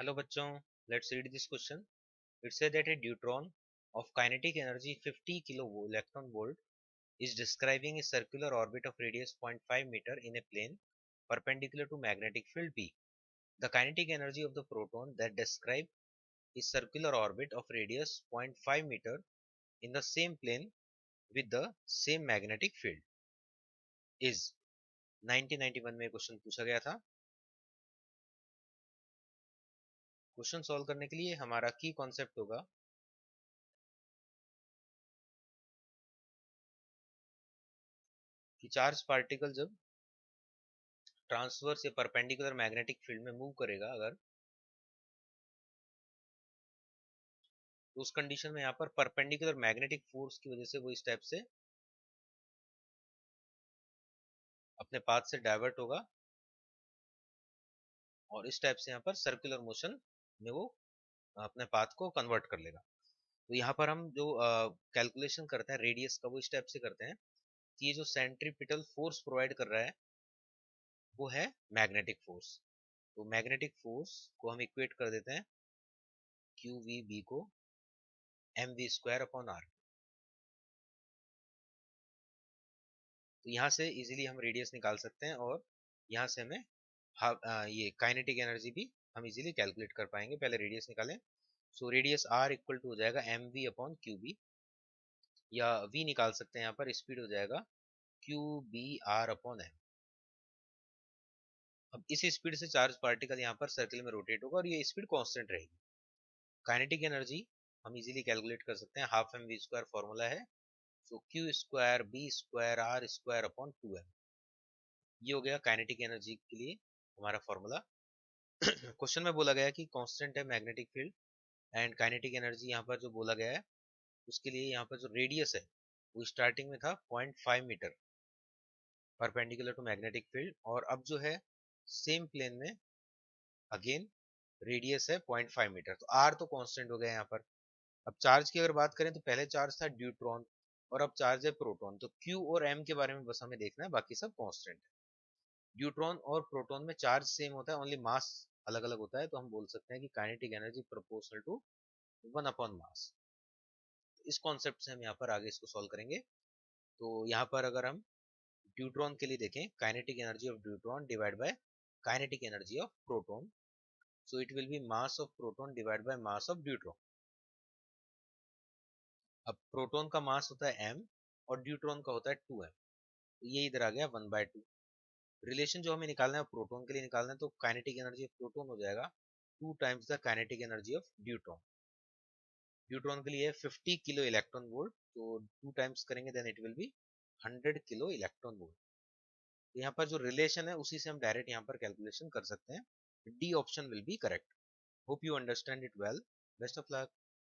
Hello बच्चों, let's read this question. It said that a deuteron of kinetic energy 50 kilo electron volt is describing a circular orbit of radius 0.5 meter in a plane perpendicular to magnetic field B. The kinetic energy of the proton that describe a circular orbit of radius 0.5 meter in the same plane with the same magnetic field is 1991 में question पूछा गया था। Question solve करने के लिए हमारा की concept होगा कि चार्ज पार्टिकल जब ट्रांसवर्स या परपेंडिकुलर मैग्नेटिक फील्ड में मूव करेगा अगर, तो उस कंडीशन में यहाँ पर परपेंडिकुलर मैग्नेटिक फोर्स की वजह से वो इस टाइप से अपने पाथ से डाइवर्ट होगा और इस टाइप से यहाँ पर सर्कुलर मोशन में वो अपने पाथ को कन्वर्ट कर लेगा। तो यहाँ पर हम जो कैलकुलेशन करते हैं रेडियस का वो इस टाइप से करते हैं कि ये जो सेंट्रीपिटल फोर्स प्रोवाइड कर रहा है वो है मैग्नेटिक फोर्स। तो मैग्नेटिक फोर्स को हम इक्वेट कर देते हैं क्यू वी बी को m we square upon r. तो यहाँ से इजीली हम रेडियस निकाल सकते हैं और यहाँ से हमें ये काइनेटिक एनर्जी भी हम इजीली कैलकुलेट कर पाएंगे। पहले रेडियस निकालें। So radius r equal to हो जाएगा m v upon q b, या वी निकाल सकते हैं यहाँ पर स्पीड हो जाएगा q b r upon m. अब इस स्पीड से चार्ज पार्टिकल यहाँ पर सर्किल में रोटेट होगा और ये स्पीड कांस्टेंट रहेगी। काइनेटिक एनर्जी हम इजीली कैलकुलेट कर सकते हैं, half M we square formula है। So Q square B square R square upon 2m। ये हो गया काइनेटिक एनर्जी के लिए हमारा फॉर्मूला। क्वेश्चन में बोला गया कि कांस्टेंट है magnetic field and kinetic energy यहाँ पर जो बोला गया है उसके लिए यहाँ पर जो रेडियस है वो स्टार्टिंग में था 0.5 meter perpendicular to magnetic field, और अब जो है सेम प्लेन में अगेन रेडियस है 0.5 मीटर। तो आर तो कांस्टेंट हो गया यहाँ पर। अब चार्ज की अगर बात करें तो पहले चार्ज था ड्यूट्रॉन और अब चार्ज है प्रोटॉन। तो क्यू और एम के बारे में बस हमें देखना है, बाकी सब कांस्टेंट है। ड्यूट्रॉन और प्रोटॉन में चार्ज सेम होता है, ओनली मास अलग अलग होता है। तो हम बोल सकते हैं कि काइनेटिक एनर्जी प्रोपोर्शनल टू 1/मास। इस कॉन्सेप्ट से हम यहाँ पर आगे इसको सॉल्व करेंगे। तो यहाँ पर अगर हम ड्यूट्रॉन के लिए देखें, kinetic energy of deuteron divide by kinetic energy of proton, so it will B mass of proton divide by mass of deuteron. अब प्रोटॉन का मास होता है m और ड्यूट्रॉन का होता है 2m, तो ये इधर आ गया 1/2। रिलेशन जो हमें निकालना है प्रोटॉन के लिए निकालना है, तो काइनेटिक एनर्जी ऑफ प्रोटॉन हो जाएगा 2 times the kinetic energy of deuteron. Deuteron के लिए 50 किलो इलेक्ट्रॉन वोल्ट, तो 2 टाइम्स करेंगे then it will be 100 kilo electron volt. तो यहाँ पर जो रिलेशन है उसी से हम डायरेक्ट यहाँ पर कैलकुलेशन कर सकते हैं। D option will be correct. Hope you understand it well. Best of luck.